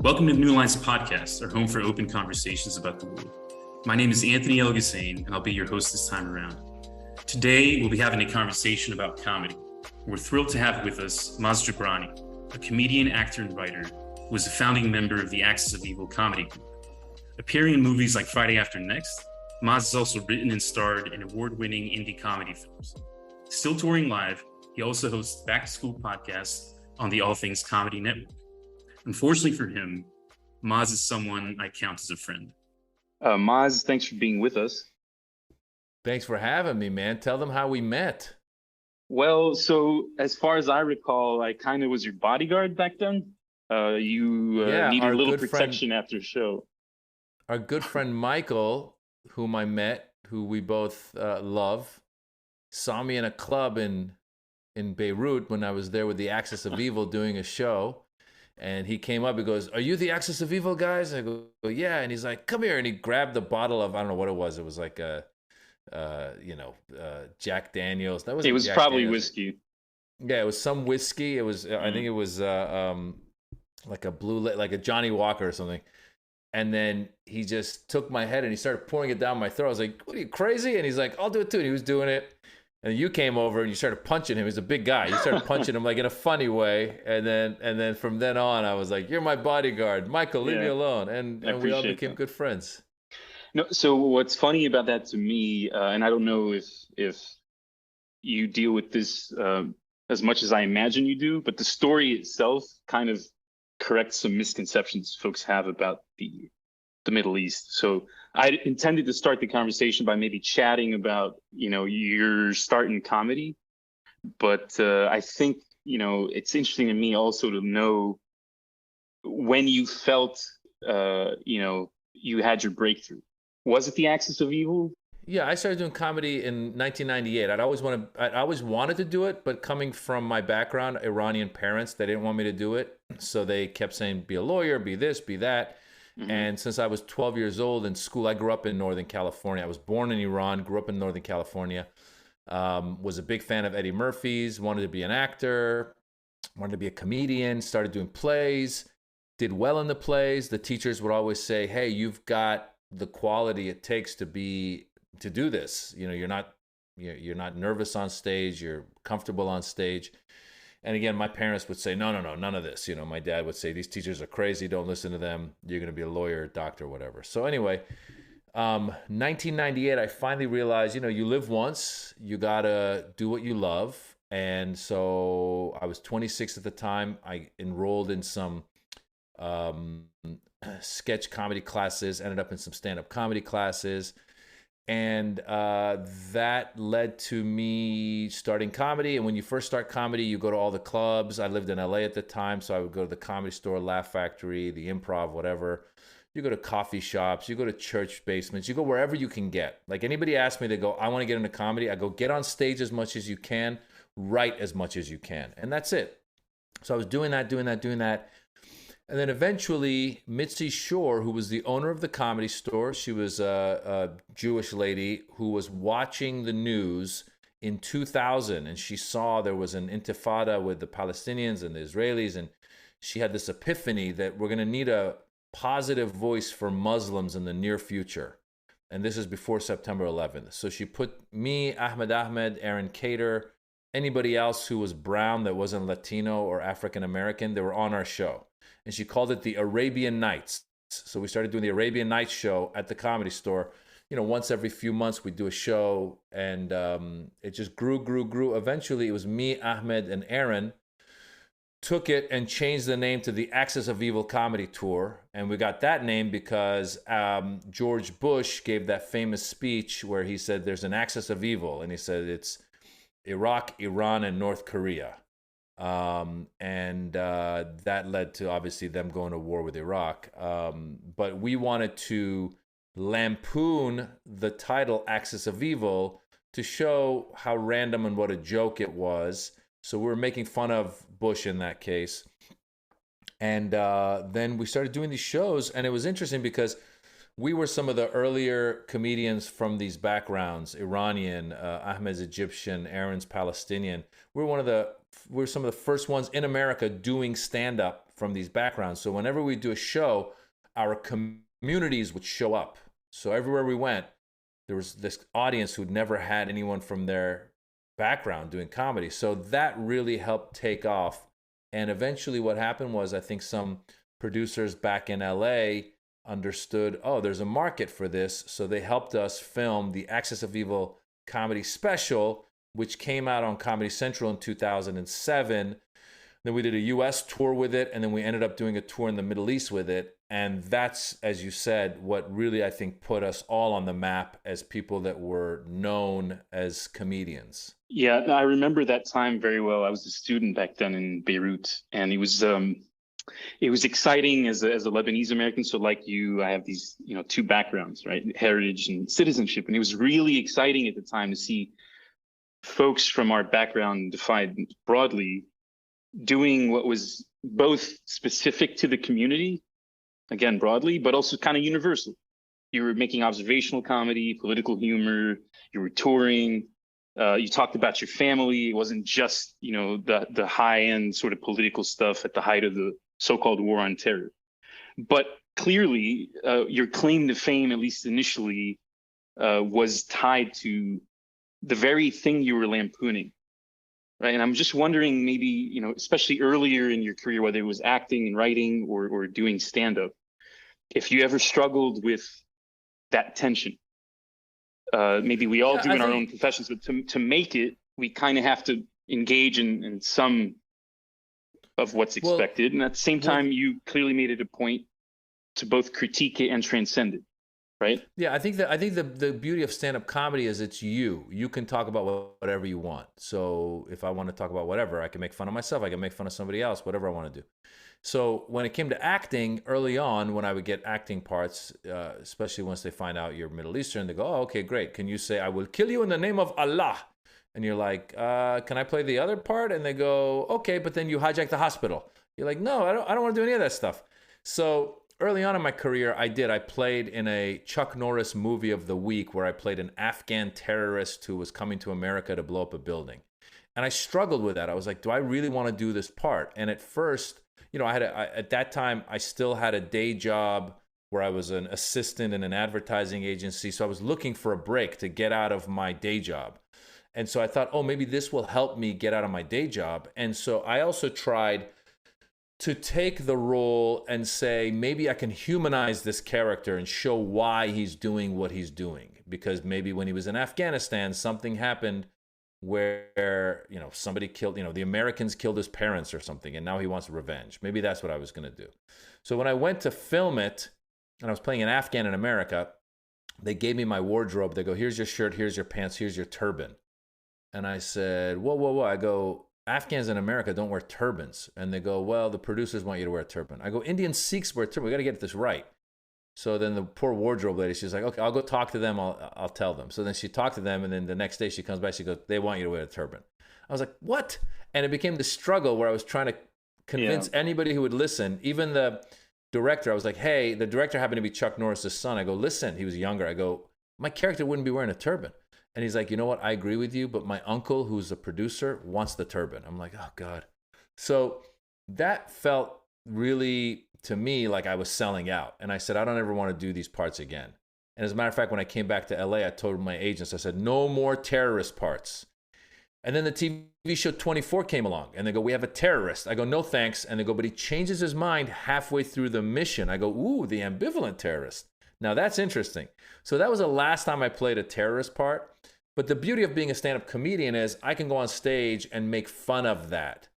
Welcome to the New Lines podcast, our home for open conversations about the world. My name is Anthony Elghossain, and I'll be your host this time around. Today, we'll be having a conversation about comedy. We're thrilled to have with us Maz Jobrani, a comedian, actor, and writer who was a founding member of the Axis of Evil comedy group. Appearing in movies like Friday After Next, Maz has also written and starred in award-winning indie comedy films. Still touring live, he also hosts back-to-school podcasts on the All Things Comedy Network. Unfortunately for him, Maz is someone I count as a friend. Maz, thanks for being with us. Thanks for having me, man. Tell them how we met. Well, so as far as I recall, I kind of was your bodyguard back then. You needed a little protection after a show. Our good friend Michael, whom I met, who we both love, saw me in a club in Beirut when I was there with the Axis of Evil doing a show. And he came up, he goes, "Are you the Axis of Evil guys?" And I go, "Yeah." And he's like, "Come here." And he grabbed the bottle of, I don't know what it was. It was like Jack Daniels. It was probably whiskey. Yeah, it was some whiskey. It was, I think it was like a like a Johnny Walker or something. And then he just took my head and he started pouring it down my throat. I was like, "What are you, crazy?" And he's like, "I'll do it too." And he was doing it. And you came over and you started punching him. He's a big guy. You started punching him like in a funny way. And then from then on, I was like, "You're my bodyguard. Michael, leave me alone." And we all became good friends. No, so what's funny about that to me, and I don't know if you deal with this as much as I imagine you do, but the story itself kind of corrects some misconceptions folks have about the Middle East. So I intended to start the conversation by maybe chatting about, your start in comedy. But I think, it's interesting to me also to know when you felt, you had your breakthrough. Was it the Axis of Evil? Yeah, I started doing comedy in 1998. I always wanted to do it, but coming from my background, Iranian parents, they didn't want me to do it. So they kept saying, be a lawyer, be this, be that. Mm-hmm. And since I was 12 years old in school, I grew up in Northern California. I was born in Iran, grew up in Northern California, was a big fan of Eddie Murphy's, wanted to be an actor, wanted to be a comedian, started doing plays, did well in the plays. The teachers would always say, "Hey, you've got the quality it takes to do this. You're not nervous on stage, you're comfortable on stage." And again, my parents would say, no, none of this. My dad would say, "These teachers are crazy. Don't listen to them. You're going to be a lawyer, doctor, whatever." So anyway, 1998, I finally realized, you live once, you got to do what you love. And so I was 26 at the time. I enrolled in some sketch comedy classes, ended up in some stand-up comedy classes. And that led to me starting comedy. And when you first start comedy, you go to all the clubs. I lived in LA at the time, so I would go to the Comedy Store, Laugh Factory, the Improv, whatever. You go to coffee shops, you go to church basements, you go wherever you can get. Like anybody asks me, they go, "I want to get into comedy." I go, "Get on stage as much as you can, write as much as you can." And that's it. So I was doing that. And then eventually, Mitzi Shore, who was the owner of the Comedy Store, she was a Jewish lady who was watching the news in 2000, and she saw there was an intifada with the Palestinians and the Israelis, and she had this epiphany that we're going to need a positive voice for Muslims in the near future. And this is before September 11th. So she put me, Ahmed, Aaron Cater, anybody else who was brown that wasn't Latino or African American, they were on our show. And she called it the Arabian Nights. So we started doing the Arabian Nights show at the Comedy Store. Once every few months we'd do a show, and it just grew. Eventually it was me, Ahmed, and Aaron took it and changed the name to the Axis of Evil Comedy Tour. And we got that name because George Bush gave that famous speech where he said there's an axis of evil. And he said it's Iraq, Iran, and North Korea. And that led to obviously them going to war with Iraq. But we wanted to lampoon the title Axis of Evil to show how random and what a joke it was. So we were making fun of Bush in that case. And then we started doing these shows, and it was interesting because we were some of the earlier comedians from these backgrounds, Iranian, Ahmed's Egyptian, Aaron's Palestinian. We're some of the first ones in America doing stand-up from these backgrounds. So whenever we do a show, our communities would show up. So everywhere we went, there was this audience who'd never had anyone from their background doing comedy. So that really helped take off. And eventually what happened was, I think some producers back in LA understood, oh, there's a market for this. So they helped us film the Axis of Evil comedy special, which came out on Comedy Central in 2007. Then we did a US tour with it, and then we ended up doing a tour in the Middle East with it. And that's, as you said, what really, I think, put us all on the map as people that were known as comedians. Yeah, I remember that time very well. I was a student back then in Beirut, and it was exciting as a Lebanese American. So like you, I have these, two backgrounds, right? Heritage and citizenship. And it was really exciting at the time to see folks from our background, defined broadly, doing what was both specific to the community, again, broadly, but also kind of universal. You were making observational comedy, political humor, you were touring, you talked about your family. It wasn't just, the high-end sort of political stuff at the height of the so-called war on terror. But clearly, your claim to fame, at least initially, was tied to the very thing you were lampooning. Right. And I'm just wondering, maybe, especially earlier in your career, whether it was acting and writing or doing stand-up, if you ever struggled with that tension. Maybe we all do in our own professions, but to make it, we kind of have to engage in some of what's expected. And at the same time, you clearly made it a point to both critique it and transcend it. Right. Yeah, I think the beauty of stand-up comedy is it's you. You can talk about whatever you want. So if I want to talk about whatever, I can make fun of myself. I can make fun of somebody else, whatever I want to do. So when it came to acting, early on, when I would get acting parts, especially once they find out you're Middle Eastern, they go, "Oh, okay, great. Can you say, 'I will kill you in the name of Allah'?" And you're like, "Can I play the other part?" And they go, "Okay, but then you hijack the hospital." You're like, "No, I don't want to do any of that stuff." So early on in my career, I played in a Chuck Norris movie of the week where I played an Afghan terrorist who was coming to America to blow up a building. And I struggled with that. I was like, do I really want to do this part? And at first, at that time, I still had a day job where I was an assistant in an advertising agency. So I was looking for a break to get out of my day job. And so I thought, oh, maybe this will help me get out of my day job. And so I also tried to take the role and say, maybe I can humanize this character and show why he's doing what he's doing. Because maybe when he was in Afghanistan, something happened where, somebody killed, the Americans killed his parents or something, and now he wants revenge. Maybe that's what I was going to do. So when I went to film it, and I was playing an Afghan in America, they gave me my wardrobe. They go, "Here's your shirt, here's your pants, here's your turban." And I said, whoa. I go, "Afghans in America don't wear turbans." And they go, "Well, the producers want you to wear a turban." I go, "Indian Sikhs wear a turban. We got to get this right." So then the poor wardrobe lady, she's like, "Okay, I'll go talk to them. I'll tell them." So then she talked to them, and then the next day she comes back. She goes, "They want you to wear a turban." I was like, "What?" And it became the struggle where I was trying to convince anybody who would listen, even the director. I was like, "Hey," the director happened to be Chuck Norris's son. I go, "Listen," he was younger. I go, "My character wouldn't be wearing a turban." And he's like, "You know what? I agree with you, but my uncle, who's a producer, wants the turban." I'm like, "Oh, God." So that felt really, to me, like I was selling out. And I said, I don't ever want to do these parts again. And as a matter of fact, when I came back to LA, I told my agents, I said, "No more terrorist parts." And then the TV show 24 came along, and they go, "We have a terrorist." I go, "No, thanks." And they go, "But he changes his mind halfway through the mission." I go, "Ooh, the ambivalent terrorist. Now that's interesting." So that was the last time I played a terrorist part. But the beauty of being a stand-up comedian is I can go on stage and make fun of that.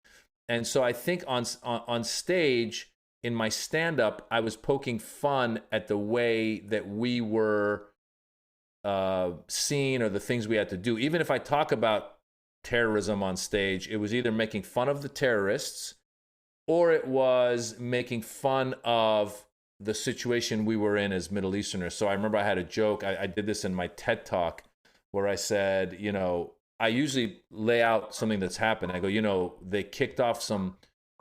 And so I think on stage, in my stand-up, I was poking fun at the way that we were seen or the things we had to do. Even if I talk about terrorism on stage, it was either making fun of the terrorists or it was making fun of the situation we were in as Middle Easterners. So I remember I had a joke. I did this in my TED Talk where I said, I usually lay out something that's happened. I go, they kicked off some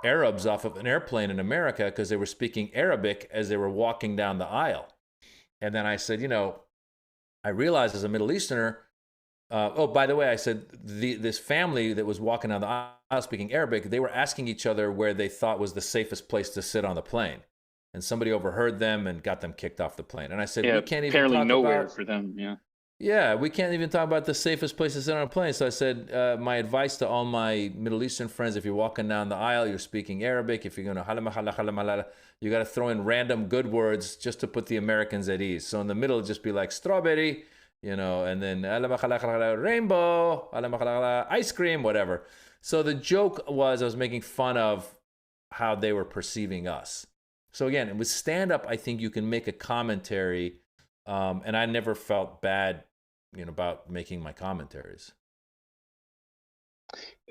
Arabs off of an airplane in America because they were speaking Arabic as they were walking down the aisle. And then I said, I realized as a Middle Easterner, Oh, by the way, I said this family that was walking down the aisle speaking Arabic, they were asking each other where they thought was the safest place to sit on the plane. And somebody overheard them and got them kicked off the plane. And I said, Yeah, we can't even apparently talk nowhere about, for them. Yeah. yeah, we can't even talk about the safest place to sit on a plane. So I said, my advice to all my Middle Eastern friends, if you're walking down the aisle, you're speaking Arabic, if you're going to you got to throw in random good words just to put the Americans at ease. So in the middle, just be like strawberry, you know, and then rainbow, ice cream, whatever. So the joke was I was making fun of how they were perceiving us. So again, with stand-up, I think you can make a commentary, and I never felt bad, you know, about making my commentaries.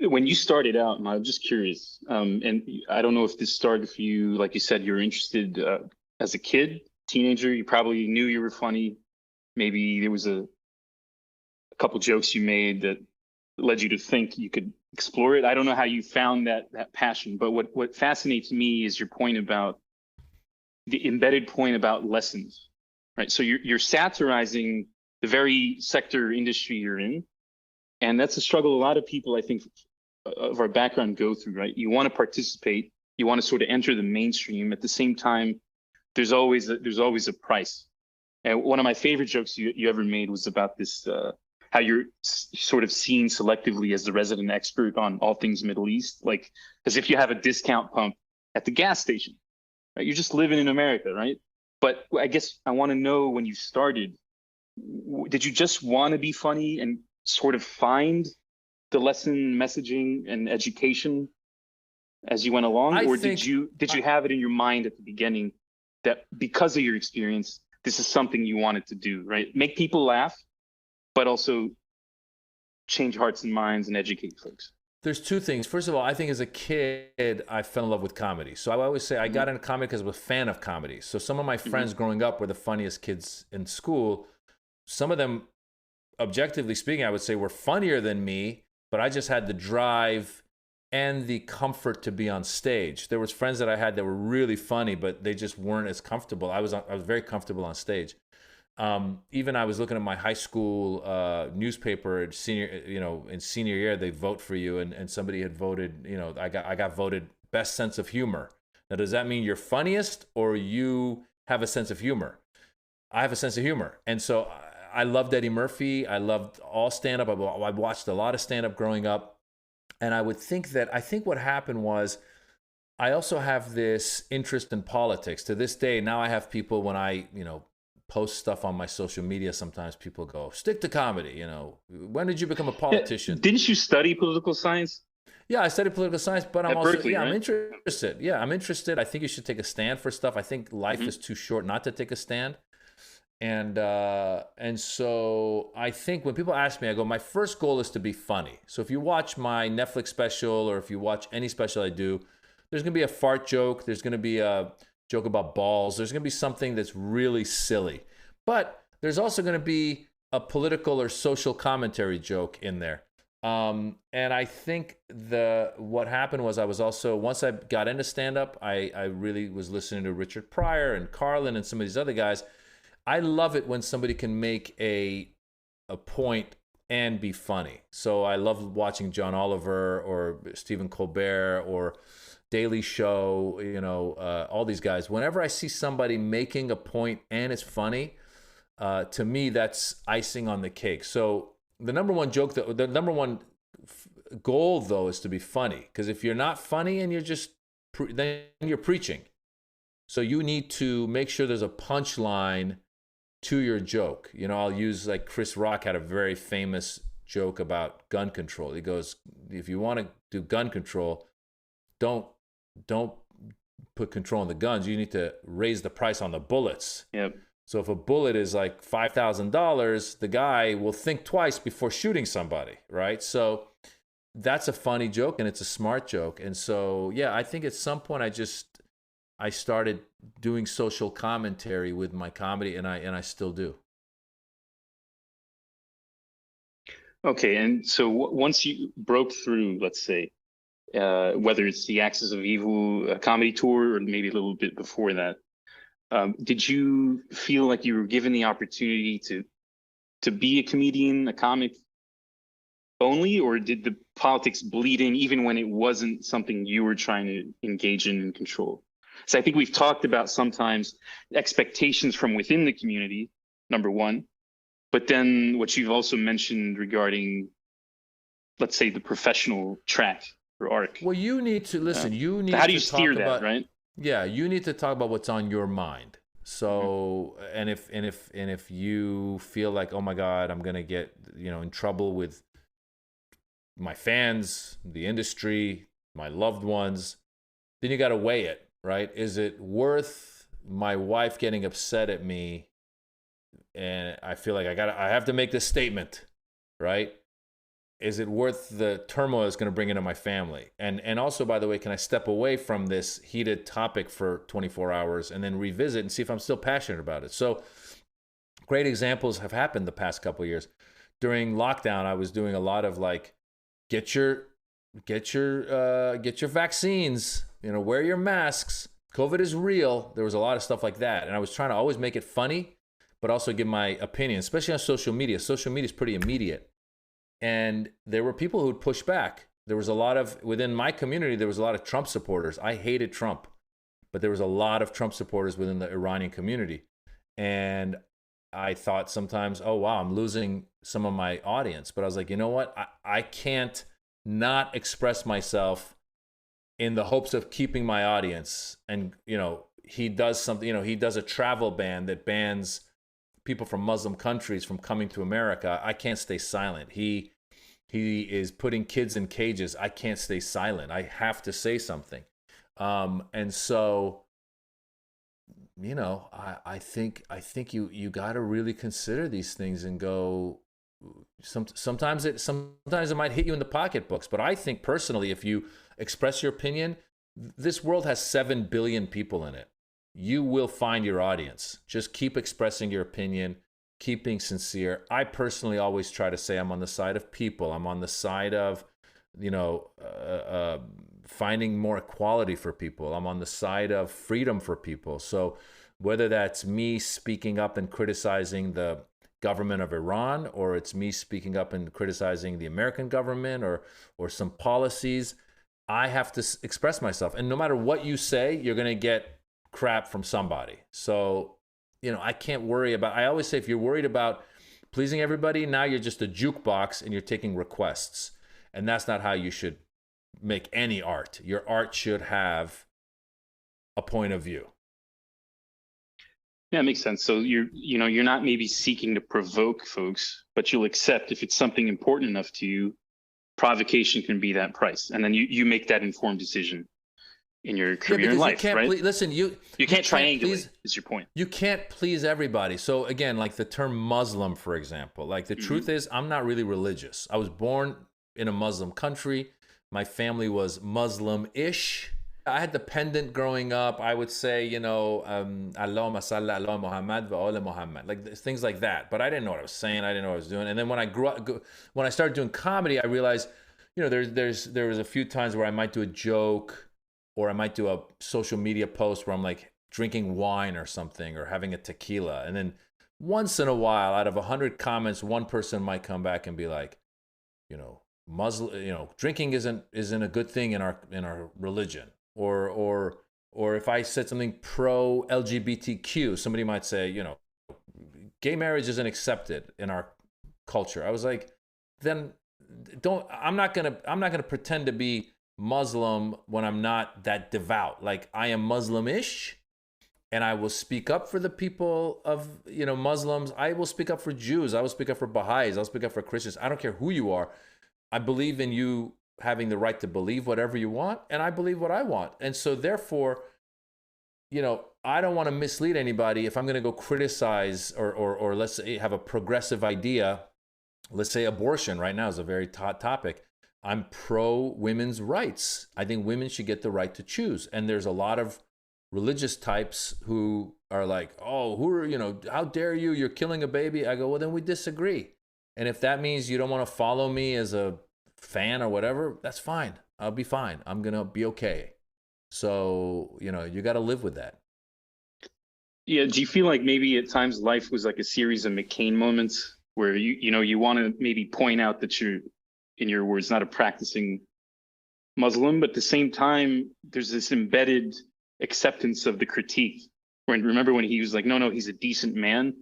When you started out, and I'm just curious, and I don't know if this started for you, like you said, you're interested as a kid, teenager, you probably knew you were funny. Maybe there was a couple jokes you made that led you to think you could explore it. I don't know how you found that passion, but what fascinates me is your point about the embedded point about lessons, right? So you're satirizing the very sector industry you're in, and that's a struggle a lot of people, I think, of our background go through, right? You want to participate, you want to sort of enter the mainstream. At the same time, there's always a price. And one of my favorite jokes you ever made was about this, how you're sort of seen selectively as the resident expert on all things Middle East, like as if you have a discount pump at the gas station, right? You're just living in America, right? But I guess I want to know, when you started, did you just want to be funny and sort of find the lesson messaging and education as you went along, or did you have it in your mind at the beginning that because of your experience, this is something you wanted to do, right? Make people laugh, but also change hearts and minds and educate folks. There's two things. First of all, I think as a kid, I fell in love with comedy. So I always say I got into comedy because I was a fan of comedy. So some of my friends growing up were the funniest kids in school. Some of them, objectively speaking, I would say were funnier than me, but I just had the drive and the comfort to be on stage. There was friends that I had that were really funny, but they just weren't as comfortable. I was very comfortable on stage. Even I was looking at my high school newspaper in senior year, they vote for you, and somebody had voted, I got voted best sense of humor. Now, does that mean you're funniest or you have a sense of humor? I have a sense of humor. And so I loved Eddie Murphy. I loved all stand-up. I watched a lot of stand-up growing up. And I think what happened was I also have this interest in politics. To this day, now I have people, when I, post stuff on my social media, sometimes people go, stick to comedy. When did you become a politician? Didn't you study political science? Yeah, I studied political science, but I'm also, Berkeley, right? I'm interested. Yeah, I'm interested. I think you should take a stand for stuff. I think life is too short not to take a stand. And so I think when people ask me, I go, my first goal is to be funny. So if you watch my Netflix special, or if you watch any special I do, there's going to be a fart joke. There's going to be a joke about balls. There's going to be something that's really silly. But there's also going to be a political or social commentary joke in there. And I think what happened was I was also, once I got into stand-up, I really was listening to Richard Pryor and Carlin and some of these other guys. I love it when somebody can make a point and be funny. So I love watching John Oliver or Stephen Colbert or Daily Show, all these guys. Whenever I see somebody making a point and it's funny, to me, that's icing on the cake. So the number one goal, though, is to be funny. Because if you're not funny and you're just, then you're preaching. So you need to make sure there's a punchline to your joke. I'll use, like, Chris Rock had a very famous joke about gun control. He goes, if you want to do gun control, don't put control on the guns. You need to raise the price on the bullets. Yep. So if a bullet is like $5,000, the guy will think twice before shooting somebody, right? So that's a funny joke, and it's a smart joke. And so, yeah, I think at some point I started doing social commentary with my comedy, and I still do. Okay, and so once you broke through, let's say, whether it's the Axis of Evil comedy tour or maybe a little bit before that, did you feel like you were given the opportunity to be a comedian, a comic, only, or did the politics bleed in even when it wasn't something you were trying to engage in and control? So I think we've talked about sometimes expectations from within the community, number one, but then what you've also mentioned regarding, let's say, the professional track or arc. Well, you need to listen. You need how do you to steer talk that, about, right? yeah, you need to talk about what's on your mind. So, and if you feel like, oh my God, I'm gonna get, in trouble with my fans, the industry, my loved ones, then you got to weigh it, right? Is it worth my wife getting upset at me, and I feel like I have to make this statement, right? Is it worth the turmoil it's going to bring into my family? And also, by the way, can I step away from this heated topic for 24 hours and then revisit and see if I'm still passionate about it? So great examples have happened the past couple of years. During lockdown, I was doing a lot of like, get your vaccines, wear your masks. COVID is real. There was a lot of stuff like that. And I was trying to always make it funny, but also give my opinion, especially on social media. Social media is pretty immediate. And there were people who would push back. There was within my community, there was a lot of Trump supporters. I hated Trump, but there was a lot of Trump supporters within the Iranian community. And I thought sometimes, oh, wow, I'm losing some of my audience. But I was like, you know what? I can't not express myself in the hopes of keeping my audience. And, he does something, he does a travel ban that bans people from Muslim countries from coming to America. I can't stay silent. He is putting kids in cages. I can't stay silent. I have to say something. And so, I think you got to really consider these things and go. Sometimes it might hit you in the pocketbooks, but I think personally, if you express your opinion, this world has 7 billion people in it. You will find your audience. Just keep expressing your opinion, keep being sincere. I personally always try to say I'm on the side of people. I'm on the side of, finding more equality for people. I'm on the side of freedom for people. So whether that's me speaking up and criticizing the government of Iran, or it's me speaking up and criticizing the American government or some policies, I have to express myself. And no matter what you say, you're going to get crap from somebody. So, I can't worry about, I always say, if you're worried about pleasing everybody, now you're just a jukebox and you're taking requests. And that's not how you should make any art. Your art should have a point of view. Yeah, it makes sense. So you're not maybe seeking to provoke folks, but you'll accept if it's something important enough to you, provocation can be that price. And then you make that informed decision in your career and life, right? Listen, you can't triangulate, is your point. You can't please everybody. So again, like the term Muslim, for example, like the truth is I'm not really religious. I was born in a Muslim country. My family was Muslim-ish. I had the pendant growing up. I would say, Allahumma salli ala Muhammad wa ala Muhammad, like things like that. But I didn't know what I was saying. I didn't know what I was doing. And then when I grew up, when I started doing comedy, I realized, there was a few times where I might do a joke, or I might do a social media post where I'm like drinking wine or something, or having a tequila. And then once in a while, out of 100 comments, one person might come back and be like, Muslim, drinking isn't a good thing in our religion. Or if I said something pro LGBTQ, somebody might say, gay marriage isn't accepted in our culture. I was like, then I'm not gonna pretend to be Muslim when I'm not that devout. Like, I am Muslim-ish, and I will speak up for the people of, Muslims. I will speak up for Jews. I will speak up for Baha'is. I'll speak up for Christians. I don't care who you are. I believe in you having the right to believe whatever you want, and I believe what I want. And so therefore, I don't want to mislead anybody. If I'm going to go criticize or let's say have a progressive idea, let's say abortion right now is a very hot topic. I'm pro women's rights. I think women should get the right to choose. And there's a lot of religious types who are like, oh, how dare you? You're killing a baby. I go, well, then we disagree. And if that means you don't want to follow me as a fan or whatever, that's fine. I'll be fine. I'm going to be okay. So, you got to live with that. Yeah. Do you feel like maybe at times life was like a series of McCain moments where you want to maybe point out that in your words, not a practicing Muslim, but at the same time, there's this embedded acceptance of the critique. When remember when he was like, no, he's a decent man,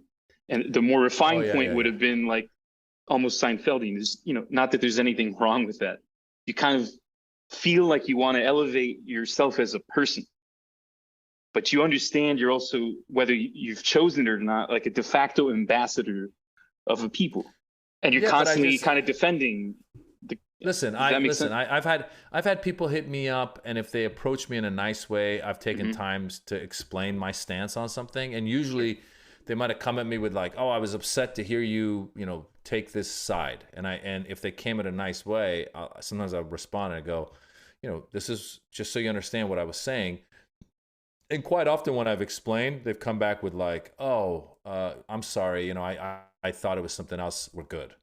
and the more refined point would have been like almost Seinfeldian. Is not that there's anything wrong with that. You kind of feel like you want to elevate yourself as a person, but you understand you're also, whether you've chosen it or not, like a de facto ambassador of a people, and you're constantly kind of defending. I've had people hit me up, and if they approach me in a nice way, I've taken times to explain my stance on something, and usually they might have come at me with like, "Oh, I was upset to hear you, take this side," and if they came in a nice way, sometimes I'll respond and I go, this is just so you understand what I was saying. And quite often when I've explained, they've come back with like, "Oh, I'm sorry, I thought it was something else. We're good."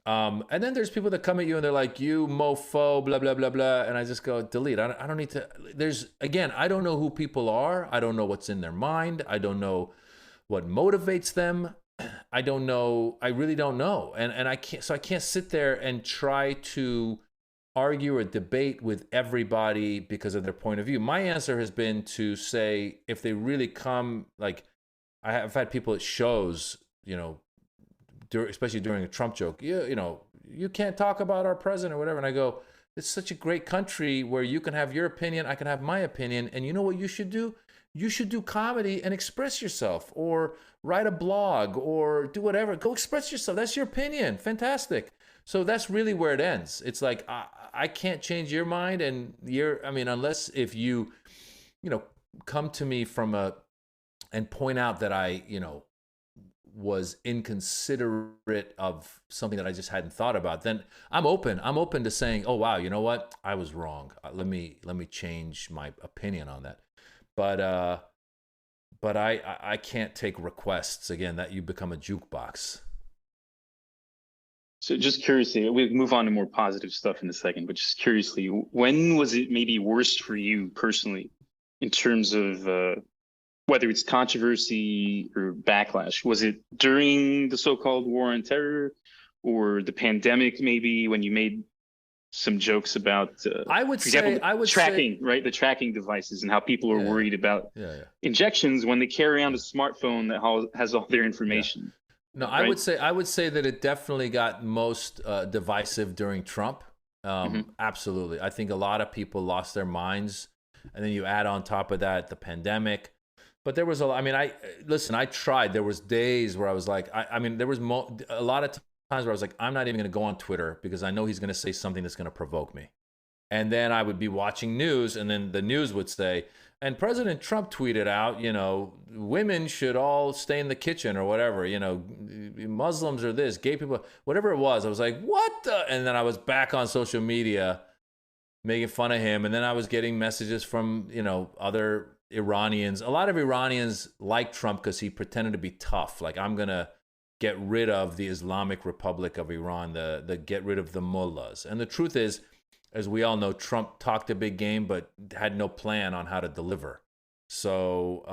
And then there's people that come at you and they're like, "You mofo, blah, blah, blah, blah." And I just go, delete. I don't need to. I don't know who people are. I don't know what's in their mind. I don't know what motivates them. I don't know. I really don't know. And I can't sit there and try to argue or debate with everybody because of their point of view. My answer has been to say, if they really come, like I've had people at shows, especially during a Trump joke, you can't talk about our president or whatever. And I go, it's such a great country where you can have your opinion, I can have my opinion. And you know what you should do? You should do comedy and express yourself, or write a blog, or do whatever. Go express yourself. That's your opinion. Fantastic. So that's really where it ends. It's like, I can't change your mind, and unless if you, come to me and point out that I, was inconsiderate of something that I just hadn't thought about, then I'm open. I'm open to saying, "Oh wow, you know what? I was wrong. Let me change my opinion on that." But I can't take requests again. That you become a jukebox. So just curiously, we'll move on to more positive stuff in a second, but just curiously, when was it maybe worst for you personally in terms of whether it's controversy or backlash? Was it during the so-called war on terror, or the pandemic, maybe when you made some jokes about, tracking, right? The tracking devices and how people are worried about injections when they carry around a smartphone that has all their information. No, I would say that it definitely got most divisive during Trump. Absolutely. I think a lot of people lost their minds. And then you add on top of that the pandemic. But there was I tried. There was days where I was like, there was a lot of times where I was like, I'm not even going to go on Twitter because I know he's going to say something that's going to provoke me. And then I would be watching news, and then the news would say, and President Trump tweeted out, women should all stay in the kitchen or whatever, Muslims are this, gay people, whatever it was. I was like, what the? And then I was back on social media making fun of him. And then I was getting messages from, other Iranians. A lot of Iranians like Trump because he pretended to be tough. Like, I'm going to get rid of the Islamic Republic of Iran, the get rid of the mullahs. And the truth is, as we all know, Trump talked a big game, but had no plan on how to deliver. So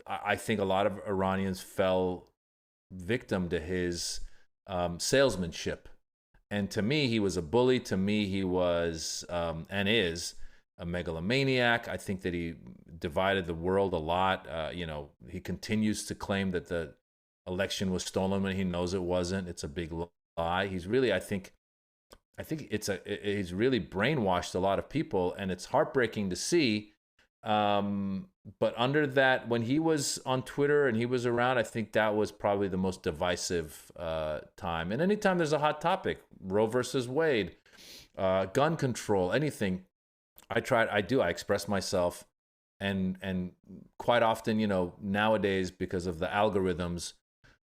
I think a lot of Iranians fell victim to his salesmanship. And to me, he was a bully. To me, he was and is a megalomaniac. I think that he divided the world a lot. He continues to claim that the election was stolen when he knows it wasn't. It's a big lie. He's really, I think he's really brainwashed a lot of people, and it's heartbreaking to see. But under that, when he was on Twitter and he was around, I think that was probably the most divisive time. And anytime there's a hot topic, Roe versus Wade, gun control, anything, I express myself. And quite often, nowadays, because of the algorithms,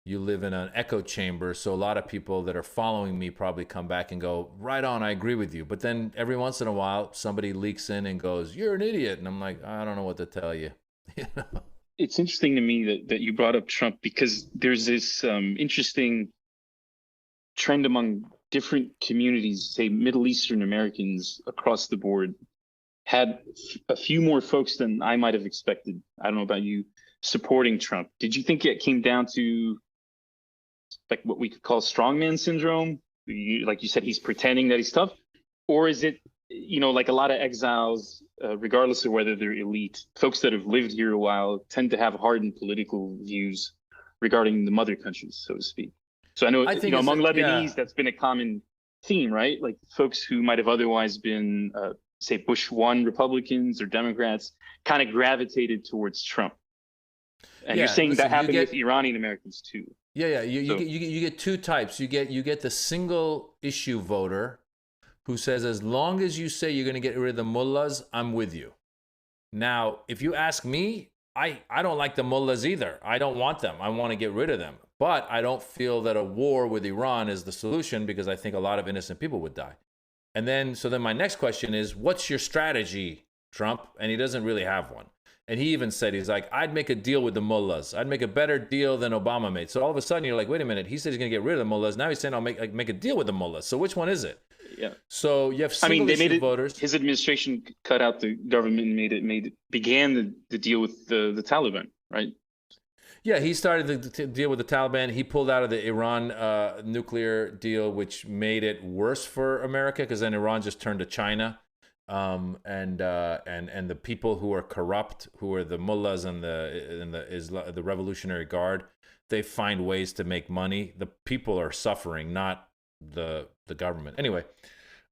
you live in an echo chamber. So a lot of people that are following me probably come back and go, right on, I agree with you. But then every once in a while, somebody leaks in and goes, you're an idiot. And I'm like, I don't know what to tell you. It's interesting to me that you brought up Trump, because there's this interesting trend among different communities, say Middle Eastern Americans across the board, had a few more folks than I might have expected. I don't know about you, supporting Trump. Did you think it came down to like what we could call strongman syndrome? like you said, he's pretending that he's tough, or is it, like a lot of exiles, regardless of whether they're elite, folks that have lived here a while tend to have hardened political views regarding the mother countries, so to speak. So I know, among Lebanese, that's been a common theme, right? Like folks who might have otherwise been, say, Bush 1 Republicans or Democrats kind of gravitated towards Trump. And you're saying that happened with Iranian Americans too. Yeah. You get two types. You get the single issue voter who says, as long as you say you're going to get rid of the mullahs, I'm with you. Now, if you ask me, I don't like the mullahs either. I don't want them. I want to get rid of them. But I don't feel that a war with Iran is the solution, because I think a lot of innocent people would die. And then my next question is, what's your strategy, Trump? And he doesn't really have one. And he even said, he's like, I'd make a deal with the mullahs. I'd make a better deal than Obama made. So all of a sudden you're like, wait a minute. He said he's going to get rid of the mullahs. Now he's saying I'll make a deal with the mullahs. So which one is it? Yeah. So you have single-issue voters. His administration cut out the government and began the deal with the Taliban, right? Yeah, he started the deal with the Taliban. He pulled out of the Iran nuclear deal, which made it worse for America, because then Iran just turned to China. And the people who are corrupt, who are the mullahs and the Revolutionary Guard, they find ways to make money. The people are suffering, not the government. Anyway,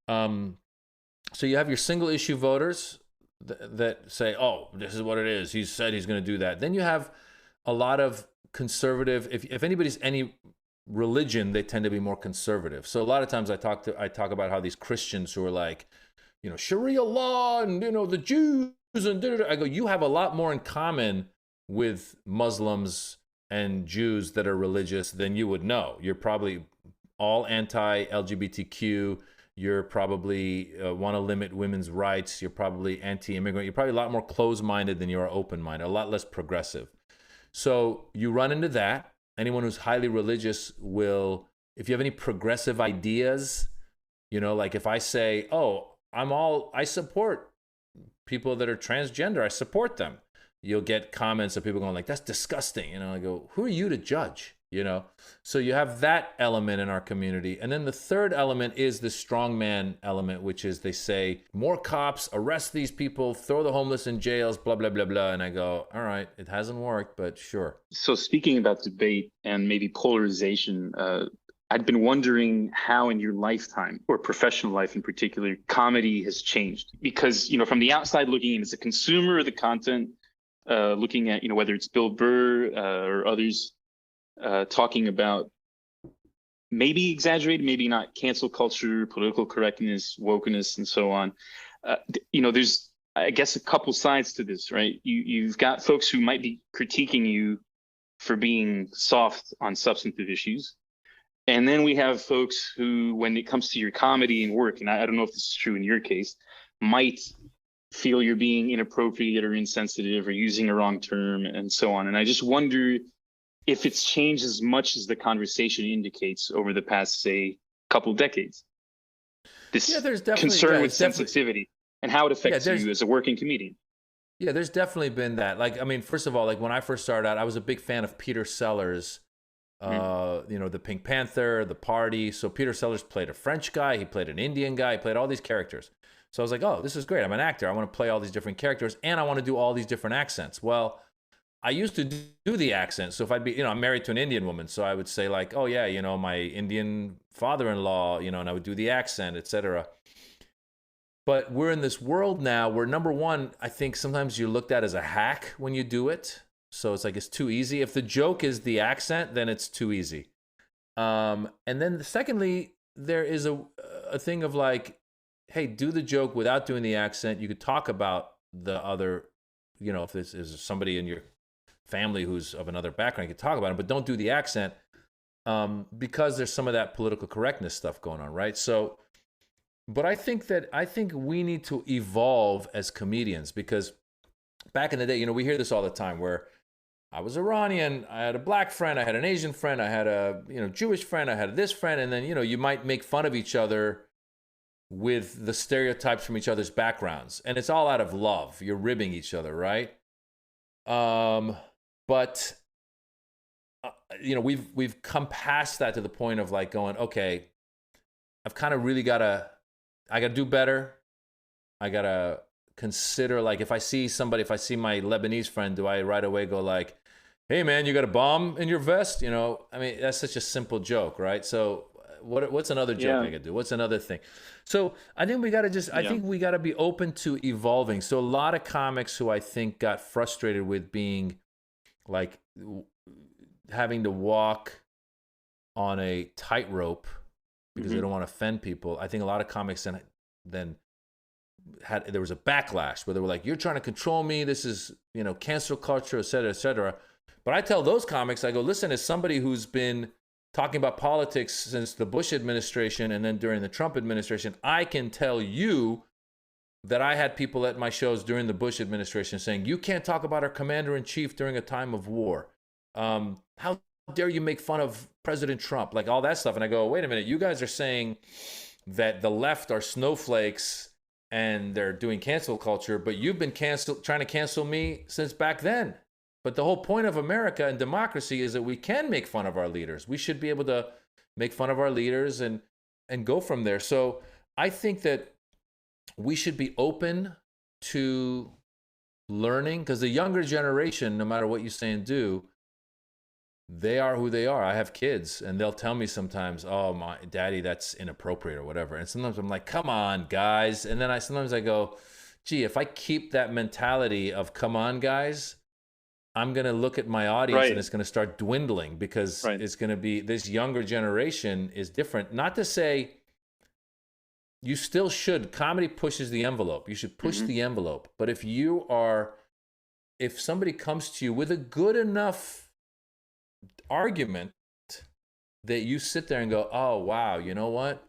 so you have your single issue voters that say, "Oh, this is what it is. He said he's going to do that." Then you have a lot of conservative. If anybody's any religion, they tend to be more conservative. So a lot of times I talk about how these Christians who are like, Sharia law and, the Jews and I go, you have a lot more in common with Muslims and Jews that are religious than you would know. You're probably all anti-LGBTQ. You're probably want to limit women's rights. You're probably anti-immigrant. You're probably a lot more closed-minded than you are open-minded, a lot less progressive. So you run into that. Anyone who's highly religious will, if you have any progressive ideas, like if I say, I support people that are transgender. I support them. You'll get comments of people going like, that's disgusting. I go, who are you to judge? So you have that element in our community. And then the third element is the strongman element, which is they say more cops, arrest these people, throw the homeless in jails, blah, blah, blah, blah. And I go, all right, it hasn't worked, but sure. So speaking about debate and maybe polarization, I'd been wondering how in your lifetime, or professional life in particular, comedy has changed. Because, from the outside looking in as a consumer of the content, looking at, whether it's Bill Burr or others talking about maybe exaggerated, maybe not, cancel culture, political correctness, wokeness, and so on. There's, I guess, a couple sides to this, right? You've got folks who might be critiquing you for being soft on substantive issues. And then we have folks who, when it comes to your comedy and work, and I don't know if this is true in your case, might feel you're being inappropriate or insensitive or using a wrong term and so on. And I just wonder if it's changed as much as the conversation indicates over the past, say, couple decades. This concern with sensitivity and how it affects you as a working comedian. Yeah, there's definitely been that. First of all, when I first started out, I was a big fan of Peter Sellers. The Pink Panther, the Party. So Peter Sellers played a French guy, he played an Indian guy, he played all these characters. So I was like, oh, this is great. I'm an actor. I want to play all these different characters and I want to do all these different accents. Well, I used to do the accent. So if I'd be, I'm married to an Indian woman. So I would say like, oh yeah, my Indian father-in-law, and I would do the accent, etc. But we're in this world now where, number one, I think sometimes you're looked at as a hack when you do it. So it's like, it's too easy. If the joke is the accent, then it's too easy. And then secondly, there is a thing of like, hey, do the joke without doing the accent. You could talk about the other, if this is somebody in your family who's of another background, you could talk about it, but don't do the accent because there's some of that political correctness stuff going on, right? So, but I think we need to evolve as comedians, because back in the day, we hear this all the time where I was Iranian, I had a black friend, I had an Asian friend, I had a Jewish friend, I had this friend, and then you might make fun of each other with the stereotypes from each other's backgrounds, and it's all out of love. You're ribbing each other, right? But we've come past that to the point of like going, okay, I've kind of really I gotta do better. I gotta consider, like, if I see my Lebanese friend, do I right away go like, hey man, you got a bomb in your vest? You know, I mean, that's such a simple joke, right? So what's another joke I could do? What's another thing? So I think we gotta think we gotta be open to evolving. So a lot of comics who I think got frustrated with being like having to walk on a tightrope because they don't want to offend people. I think a lot of comics then there was a backlash where they were like, you're trying to control me. This is, you know, cancel culture, et cetera, et cetera. But I tell those comics, I go, listen, as somebody who's been talking about politics since the Bush administration and then during the Trump administration, I can tell you that I had people at my shows during the Bush administration saying, you can't talk about our commander-in-chief during a time of war. How dare you make fun of President Trump? Like all that stuff. And I go, wait a minute, you guys are saying that the left are snowflakes and they're doing cancel culture, but you've been trying to cancel me since back then. But the whole point of America and democracy is that we can make fun of our leaders. We should be able to make fun of our leaders and go from there. So I think that we should be open to learning, because the younger generation, no matter what you say and do, they are who they are. I have kids and they'll tell me sometimes, oh, my daddy, that's inappropriate or whatever. And sometimes I'm like, come on, guys. And then sometimes I go, gee, if I keep that mentality of come on, guys, I'm going to look at my audience and it's going to start dwindling because it's going to be, this younger generation is different. Not to say you still should, comedy pushes the envelope. You should push the envelope. But if somebody comes to you with a good enough argument that you sit there and go, oh, wow, you know what?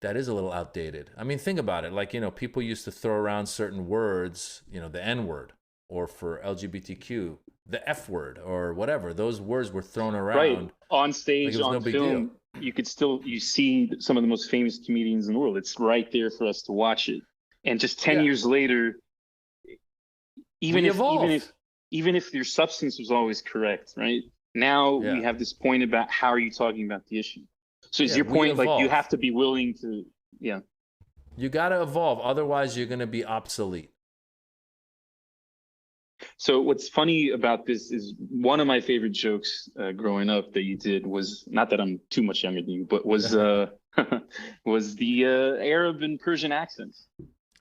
That is a little outdated. I mean, think about it. Like, you know, people used to throw around certain words, you know, the N word, or for LGBTQ, the F word, or whatever. Those words were thrown around. Right. On stage, like on film, you see some of the most famous comedians in the world. It's right there for us to watch it. And just 10 years later, even if your substance was always correct, right? Now we have this point about how are you talking about the issue. So is your point, like, you have to be willing to, you got to evolve. Otherwise, you're going to be obsolete. So what's funny about this is one of my favorite jokes growing up that you did was, not that I'm too much younger than you, but was was the Arab and Persian accents.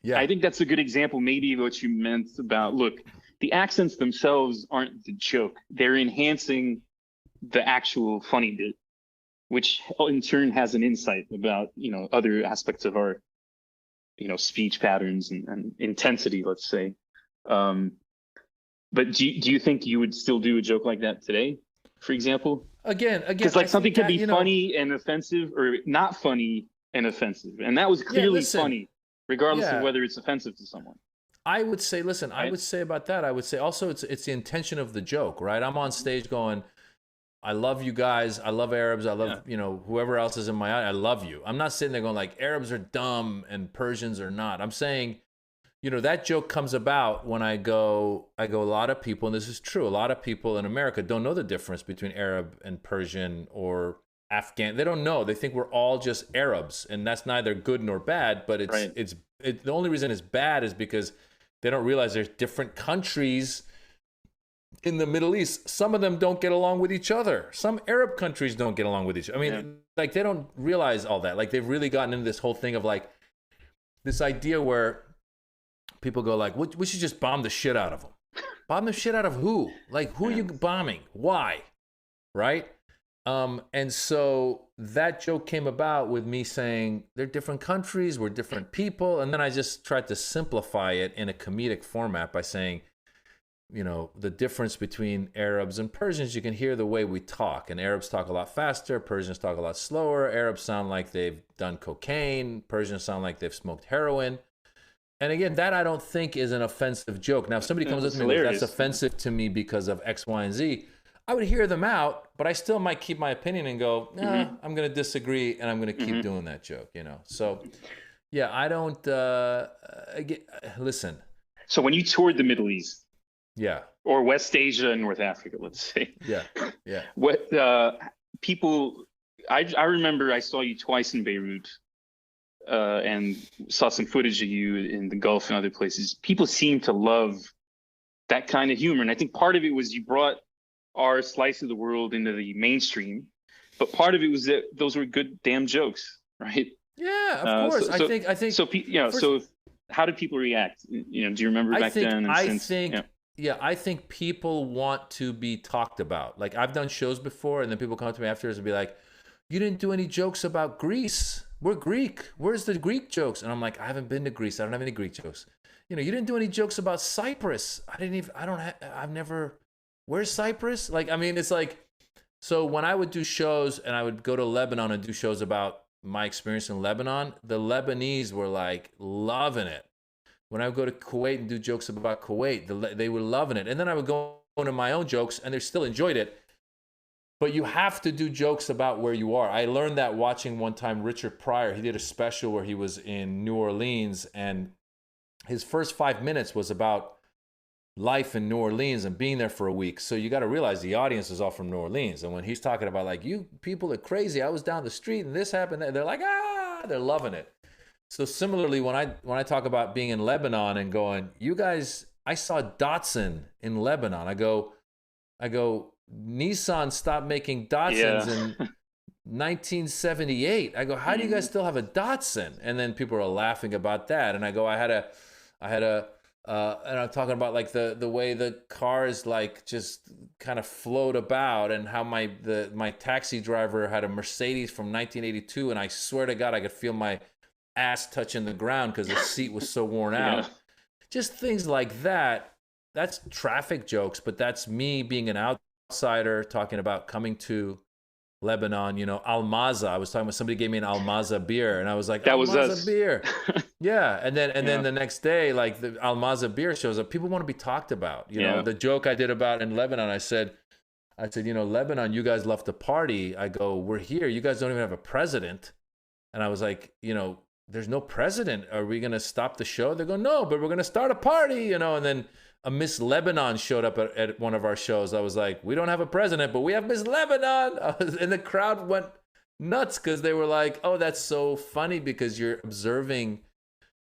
Yeah, I think that's a good example, maybe what you meant about, look, the accents themselves aren't the joke. They're enhancing the actual funny bit, which in turn has an insight about, you know, other aspects of our, you know, speech patterns and intensity, let's say. But do you think you would still do a joke like that today, for example? Again, because like something can be funny and offensive, or not funny and offensive, and that was clearly funny, regardless of whether it's offensive to someone. I would say, listen, I would say about that, I would say also it's the intention of the joke, right? I'm on stage going, I love you guys, I love Arabs, I love you know, whoever else is in my eye, I love you. I'm not sitting there going like Arabs are dumb and Persians are not. I'm saying, you know, that joke comes about when I go, a lot of people, and this is true, a lot of people in America don't know the difference between Arab and Persian or Afghan. They don't know. They think we're all just Arabs, and that's neither good nor bad, but the only reason it's bad is because they don't realize there's different countries in the Middle East. Some of them don't get along with each other. Some Arab countries don't get along with each other. I mean, like, they don't realize all that. Like, they've really gotten into this whole thing of like this idea where people go like, we should just bomb the shit out of them. Bomb the shit out of who? Like, who are you bombing? Why? Right? And so that joke came about with me saying, they're different countries, we're different people. And then I just tried to simplify it in a comedic format by saying, you know, the difference between Arabs and Persians, you can hear the way we talk. And Arabs talk a lot faster, Persians talk a lot slower. Arabs sound like they've done cocaine, Persians sound like they've smoked heroin. And again, that I don't think is an offensive joke. Now, if somebody comes up to me, that's offensive to me because of X, Y, and Z, I would hear them out, but I still might keep my opinion and go, I'm going to disagree, and I'm going to keep doing that joke, you know? So, yeah, I don't, listen. So when you toured the Middle East, or West Asia and North Africa, let's say, what people, I remember I saw you twice in Beirut, and saw some footage of you in the Gulf and other places, people seem to love that kind of humor. And I think part of it was you brought our slice of the world into the mainstream, but part of it was that those were good damn jokes, right? Yeah, of course. I think so. So how did people react? Do you remember back then? I think people want to be talked about. Like, I've done shows before, and then people come up to me afterwards and be like, "You didn't do any jokes about Greece. We're Greek. Where's the Greek jokes?" And I'm like, "I haven't been to Greece. I don't have any Greek jokes." You didn't do any jokes about Cyprus. I've never. Where's Cyprus? Like, I mean, it's like, so when I would do shows and I would go to Lebanon and do shows about my experience in Lebanon, the Lebanese were like loving it. When I would go to Kuwait and do jokes about Kuwait, they were loving it. And then I would go into my own jokes and they still enjoyed it. But you have to do jokes about where you are. I learned that watching one time Richard Pryor. He did a special where he was in New Orleans, and his first 5 minutes was about life in New Orleans and being there for a week. So you got to realize the audience is all from New Orleans. And when he's talking about, like, you people are crazy, I was down the street and this happened, they're like, they're loving it. So similarly, when I talk about being in Lebanon and going, you guys, I saw Datsun in Lebanon. I go, Nissan stopped making Datsuns in 1978. I go, how do you guys still have a Datsun? And then people are laughing about that. And I go, I had a and I'm talking about, like, the way the cars, like, just kind of float about, and how my taxi driver had a Mercedes from 1982, and I swear to God I could feel my ass touching the ground because the seat was so worn out. Yeah. Just things like that. That's traffic jokes, but that's me being an outsider talking about coming to Lebanon. Almaza. I was talking about, somebody gave me an Almaza beer, and I was like, that Almaza was us. Beer. Yeah, and then the next day, like, the Almaza beer shows up. People want to be talked about. The joke I did about in Lebanon, I said, Lebanon, you guys love to party. I go, we're here. You guys don't even have a president. And I was like, there's no president. Are we going to stop the show? They go, no, but we're going to start a party, And then a Miss Lebanon showed up at one of our shows. I was like, we don't have a president, but we have Miss Lebanon. And the crowd went nuts because they were like, oh, that's so funny because you're observing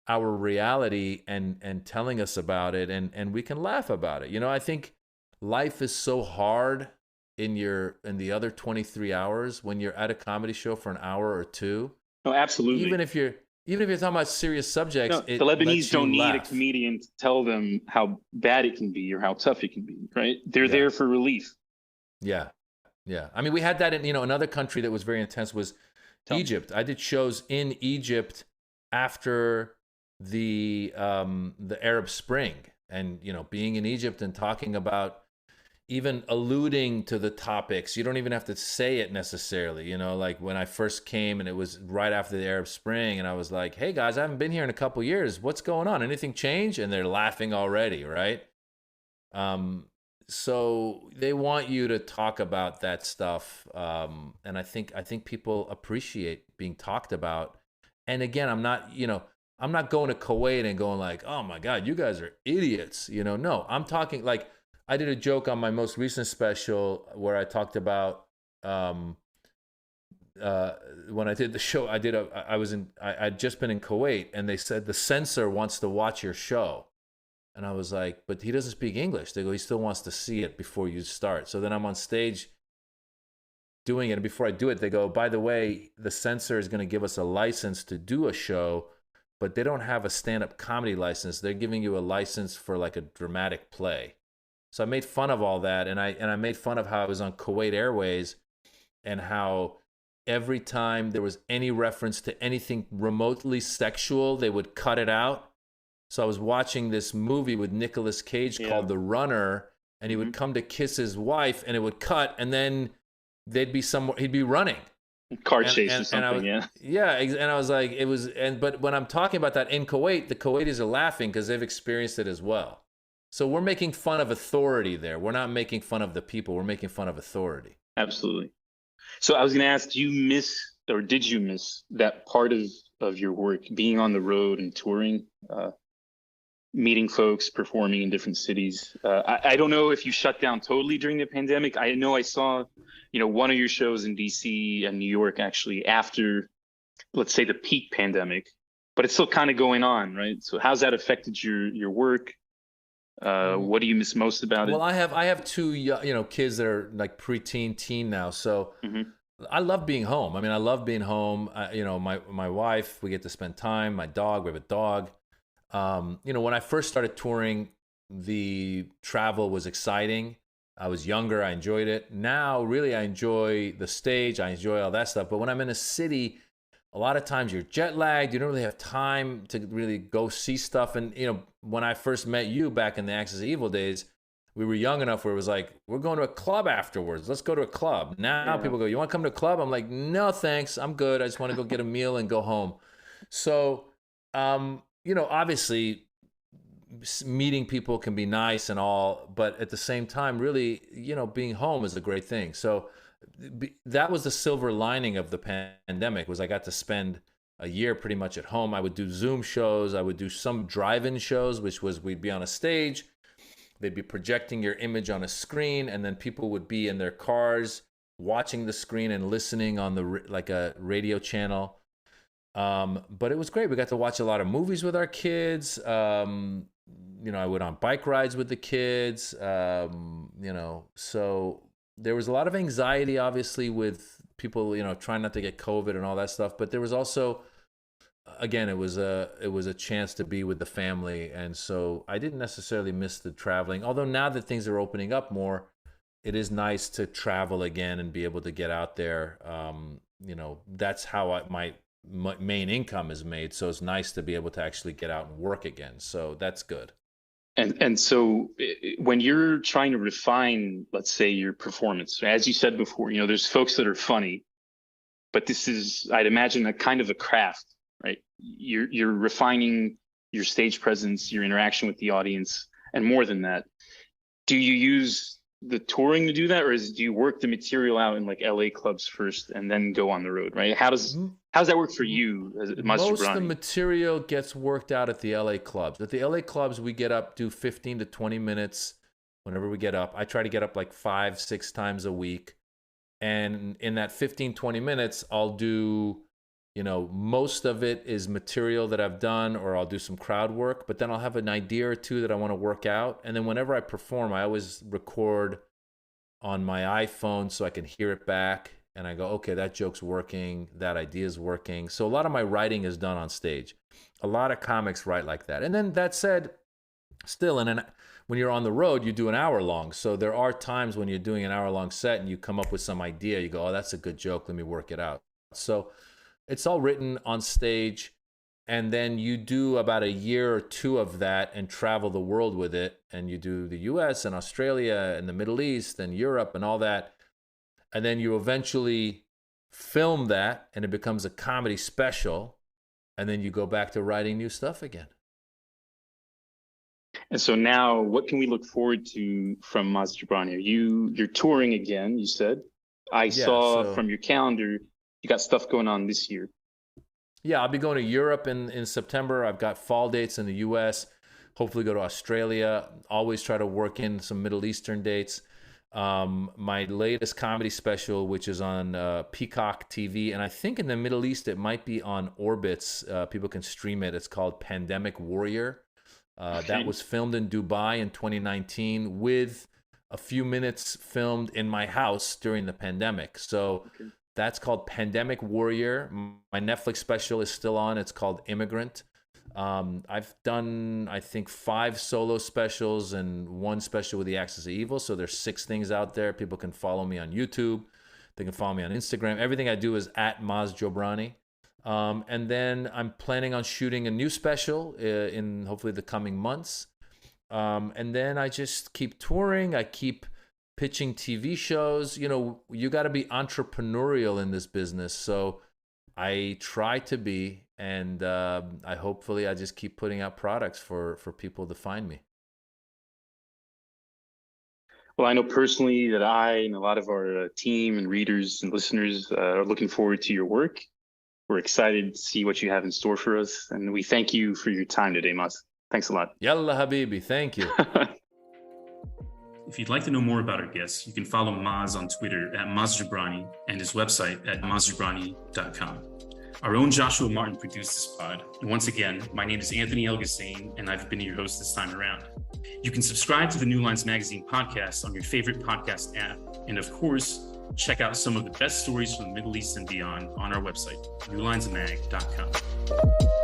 our reality and telling us about it, and we can laugh about it. I think life is so hard in the other 23 hours when you're at a comedy show for an hour or two. No, absolutely. Even if you're talking about serious subjects, the Lebanese don't need a comedian to tell them how bad it can be or how tough it can be, right? They're there for relief. Yeah. I mean, we had that in another country that was very intense was Egypt. I did shows in Egypt after the Arab Spring, and being in Egypt and talking about, even alluding to the topics. You don't even have to say it necessarily, like when I first came and it was right after the Arab Spring, and I was like, hey guys, I haven't been here in a couple years. What's going on? Anything change? And they're laughing already, right? So they want you to talk about that stuff. And I think people appreciate being talked about. And again, I'm not going to Kuwait and going like, oh my God, you guys are idiots. No, I'm talking like, I did a joke on my most recent special where I talked about when I did the show. I'd just been in Kuwait, and they said the censor wants to watch your show, and I was like, but he doesn't speak English. They go, he still wants to see it before you start. So then I'm on stage doing it, and before I do it, they go, by the way, the censor is going to give us a license to do a show, but they don't have a stand-up comedy license. They're giving you a license for like a dramatic play. So I made fun of all that, and I made fun of how I was on Kuwait Airways, and how every time there was any reference to anything remotely sexual, they would cut it out. So I was watching this movie with Nicolas Cage called The Runner, and he would come to kiss his wife, and it would cut, and then he'd be running. Car chase or something, and I was like, but when I'm talking about that in Kuwait, the Kuwaitis are laughing because they've experienced it as well. So we're making fun of authority there. We're not making fun of the people. We're making fun of authority. Absolutely. So I was going to ask, did you miss that part of your work, being on the road and touring, meeting folks, performing in different cities? I don't know if you shut down totally during the pandemic. I know I saw, one of your shows in DC and New York actually after let's say the peak pandemic, but it's still kind of going on, right? So how's that affected your work? What do you miss most about it? Well, I have two kids that are like preteen, teen now, so Mm-hmm. I love being home. I mean, I love being home. My wife, we get to spend time. My dog, we have a dog. When I first started touring, the travel was exciting. I was younger. I enjoyed it. Now, really, I enjoy the stage. I enjoy all that stuff. But when I'm in a city, a lot of times you're jet lagged. You don't really have time to really go see stuff. And, when I first met you back in the Axis of Evil days, we were young enough where it was like, we're going to a club afterwards. Let's go to a club. Now people go, you want to come to a club? I'm like, no, thanks. I'm good. I just want to go get a meal and go home. So, obviously meeting people can be nice and all, but at the same time, really, being home is a great thing. So that was the silver lining of the pandemic, was I got to spend a year pretty much at home. I would do Zoom shows. I would do some drive-in shows, which was we'd be on a stage. They'd be projecting your image on a screen, and then people would be in their cars watching the screen and listening on like a radio channel. But it was great. We got to watch a lot of movies with our kids. I went on bike rides with the kids. So there was a lot of anxiety, obviously, with people, trying not to get COVID and all that stuff. But there was also, again, it was a chance to be with the family, and so I didn't necessarily miss the traveling. Although now that things are opening up more, it is nice to travel again and be able to get out there. That's how my main income is made. So it's nice to be able to actually get out and work again. So that's good. And so when you're trying to refine, let's say, your performance, as you said before, there's folks that are funny, but this is, I'd imagine, a kind of a craft, right? You're refining your stage presence, your interaction with the audience, and more than that. Do you use the touring to do that, or do you work the material out in like LA clubs first and then go on the road, right? How does that work for you, Maz Most Jobrani? of the material gets worked out at the LA clubs. At the LA clubs, we get up, do 15 to 20 minutes whenever we get up. I try to get up like 5-6 times a week. And in that 15, 20 minutes, I'll do, most of it is material that I've done, or I'll do some crowd work, but then I'll have an idea or two that I want to work out. And then whenever I perform, I always record on my iPhone so I can hear it back. And I go, okay, that joke's working, that idea is working. So a lot of my writing is done on stage. A lot of comics write like that. And then that said, still, when you're on the road, you do an hour long. So there are times when you're doing an hour long set and you come up with some idea. You go, oh, that's a good joke. Let me work it out. So it's all written on stage. And then you do about a year or two of that and travel the world with it. And you do the US and Australia and the Middle East and Europe and all that. And then you eventually film that and it becomes a comedy special. And then you go back to writing new stuff again. And so now, what can we look forward to from Maz Jobrani? You're touring again, you said. I saw from your calendar, you got stuff going on this year. Yeah, I'll be going to Europe in September. I've got fall dates in the US. Hopefully go to Australia. Always try to work in some Middle Eastern dates. My latest comedy special, which is on Peacock TV, and I think in the Middle East it might be on Orbitz. People can stream it. It's called Pandemic Warrior. That was filmed in Dubai in 2019 with a few minutes filmed in my house during the pandemic. So that's called Pandemic Warrior. My Netflix special is still on. It's called Immigrant. I've done, I think, 5 solo specials and 1 special with the Axis of Evil. So there's 6 things out there. People can follow me on YouTube. They can follow me on Instagram. Everything I do is at Maz Jobrani. And then I'm planning on shooting a new special in hopefully the coming months. And then I just keep touring. I keep pitching TV shows. You got to be entrepreneurial in this business. So I try to be, and I just keep putting out products for people to find me. Well, I know personally that I and a lot of our team and readers and listeners are looking forward to your work. We're excited to see what you have in store for us. And we thank you for your time today, Maz. Thanks a lot. Yalla Habibi. Thank you. If you'd like to know more about our guests, you can follow Maz on Twitter at Maz Jobrani and his website at mazjobrani.com. Our own Joshua Martin produced this pod. And once again, my name is Anthony Elghossain, and I've been your host this time around. You can subscribe to the New Lines Magazine podcast on your favorite podcast app. And of course, check out some of the best stories from the Middle East and beyond on our website, newlinesmag.com.